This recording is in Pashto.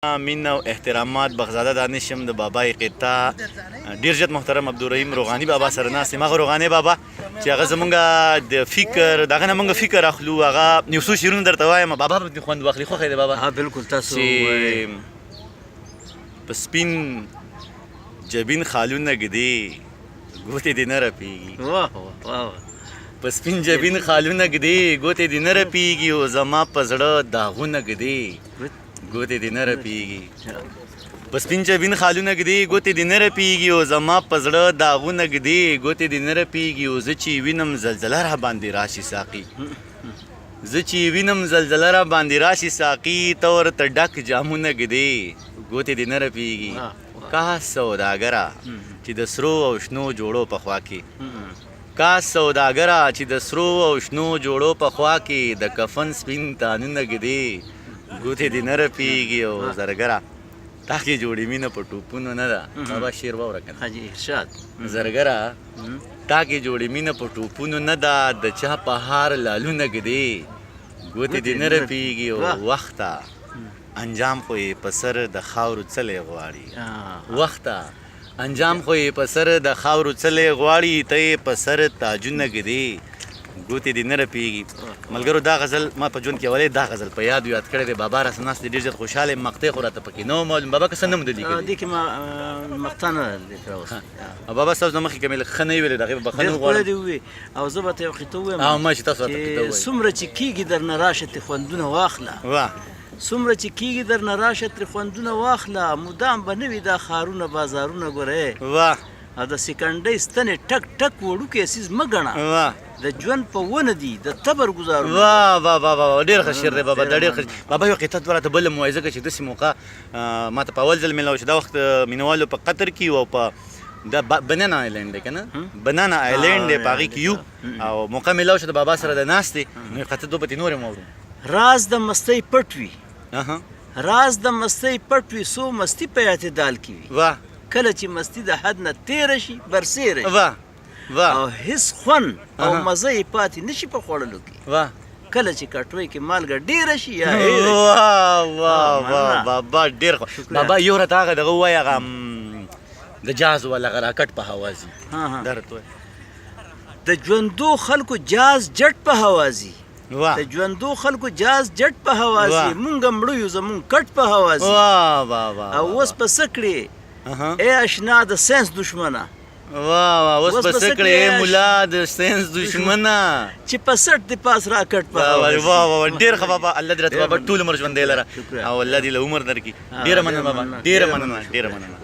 مین او احترامات بغزاده دانشم د بابای قطا ډیر جد محترم عبدالرحیم روغانی بابا سره ناست یم. هغه روغانی بابا چې هغه زمونږ د فکر دغه نه مونږ فکر اخلو، هغه یو څو شعرونه درته وایم بابا به خوند واخلي. خوښه دی بابا؟ ها بالکل. تاسو چې په سپین جبین خالونه ږدي ګوتې دې نه رپېږي. واه واه. په سپین جبین خالونه ږدي ګوتې دې نه رپېږي، او زما په زړه داغونه ږدي ګوتې دې نه رپېږي. په سپین جبین خالونه ږدي ګوتې دې نه رپېږي، او زما په زړه داغونه ږدي ګوتې دې نه رپېږي. او زه چې وینم زلزله را باندې راشي ساقي، زه چې وینم زلزله را باندې راشي ساقي، ته ورته ډک جامونه ږدي ګوتې دې نه رپېږي. کا سوداګره چې د سرو او شنو جوړو په خوا کې، کا سوداګره چې د سرو او شنو جوړو په خوا کې، د کفن سپین تانونه ږدي ګوتې دې نه رپېږي. او زرګره تا کې جوړې مینه په ټوپونو نه ده. بابا شعر واوره که نه؟ حاجي ارشاد. زرګره تا کې جوړې مینه په ټوپونو نه ده، د چا په هار لالونه ږدي ګوتې دې نه رپېږي. او وخته انجام خو یې په سر د خاورو څلی غواړي، وخته انجام خو یې په سر د خاورو څلی غواړي، ته یې په سر تاجونه ږدي ګوتې دې نه رپېږي. ملګرو دا غزل ما په ژوند کې اولې دا غزل په یاد کړی دی. بابا راسه ناست دی، ډېر زیات خوشحاله یم. مقطع خو راته پکې نه و معلوم. بابا که څه نه مو ده لیکلي؟ دې کې ما مقطع نه لیکلی اوس. بابا ستاسو نه مخکې که مې لږ ښه نه وي ویلې د هغې به بخښنه وغواړم. ډېر ښکلی دې ووایې او زه به ته یو خطه ووایم او ما چې تاسو راته خطه ووایئ. څومره چې کېږي درنه راشه ترې خوندونه واخله، واه څومره چې کېږي درنه راشه ترې خوندونه واخله، مدام به نه وي دا ښارونه بازارونه ګورې، واه او د سکنډۍ ستنې ټک ټک وړوکی څیز مه ګڼه، واه د ژوند په ونه دي د تبر ګزارونه. واه واه واه واه ډېر ښه شعر دی بابا، دا ډېر ښه. بابا یو قطعه راته بله مو وایي، ځکه چې داسې موقع ما ته په اول ځل میلاو چې دا وخت مینوالو په قطر کې او په دا بنانا آیلینډ دی که نه، بنانا آیلینډ دی، په هغې کې یو او موقع میلاو چې د بابا سره د ناست دی، نو قطعه دوه پتې نورې مو اورو. راز د مستۍ پټ وي، راز د مستۍ پټ وي، څو مستي په اعتدال کې وي، واه کله چې مستي د حد نه تېره شي برسېره شي، واه واه او هېڅ خوند او مزه یې پاتې نه شي په خوړلو کې، واه کله چې کټوۍ کې مالګه ډېره شي یا واه واه واه بابا ډېر ښه. بابا یو راته هغه دغه ووایه، هغه د جاز والا هغه راکټ په هوا ځي، دا راته ووایه. د ژوندو خلکو جاز جټ په هوا ځي، واه د ژوندو خلکو جاز جټ په هوا ځي، مونږ مړه یو زمونږ کټ په هوا ځي. واه واه واه او اوس په څه کړې ای اشنا د ساینس دشمنه، واه واه اوس په څه کړې ای ملا د ساینس دشمنه، چې په سټ د پاس راکټ په هوا ځي. واه واه ډېر ښه بابا، الله دې راته بابا ټول عمر ژوندی لره او الله دې له عمر درکړي. ډېره مننه بابا، ډېره مننه، ډېره مننه.